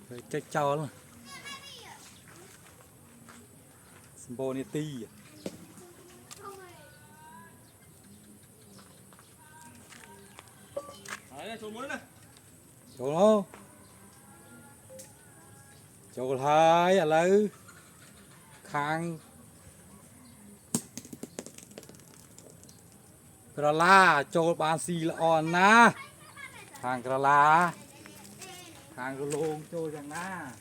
Chạy cháu luôn. Bồ này tì. Đấy, trốn muốn này. Chỗ nó. Chỗ hai à lư. Khang. Kra la chỗ bàn xì là on na. Khang kra la. Khang kra lông chỗ chẳng na.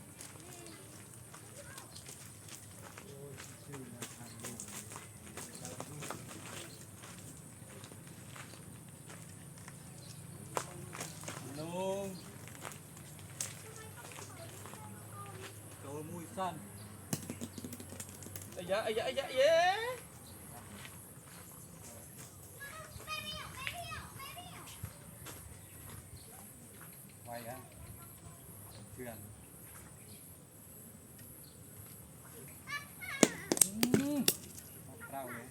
Lông. Chỗ mùi xanh. Ây da, yeah. Quay á. Truyền. Rau đấy.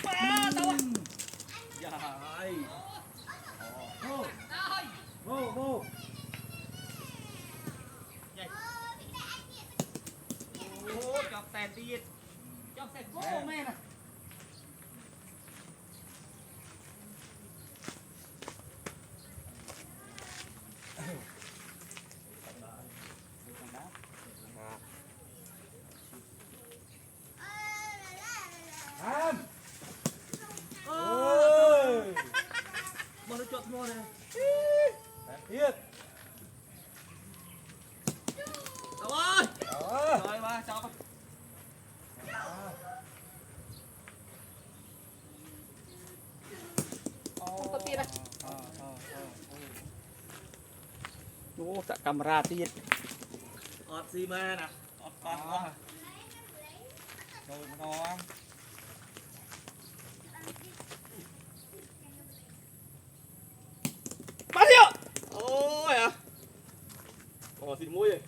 Ba, tao à. Dài. Vô. Vô, vô. Ô, chọc tèn tiệt. Chọc tèn vô mẹ nè. Ham. Ôi. Mà nó chọt mua này. Hiệt. Đâu ơi. Rồi ba, chọc. Tao tiệt này. Ô, chặt camera tiệt. Ọt xì mê nè. Ọt con quá. Rồi ngon. Bao nhiêu? Ôi à. Ồ, xịt mũi rồi.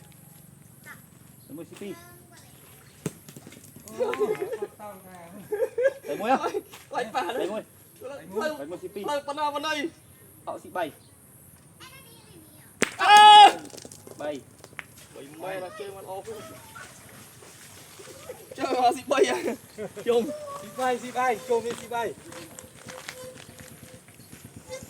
Xịt mũi CP. Lấy mũi á? Lấy bà đấy. Lấy mũi. Lấy mũi CP. Lấy bà nào vào đây? Họ xịt bay. Bay. Bay mẹ là chơi mà off. Chơi mà xịt bay à? Chung. Xì bay, chôm đi xì bay.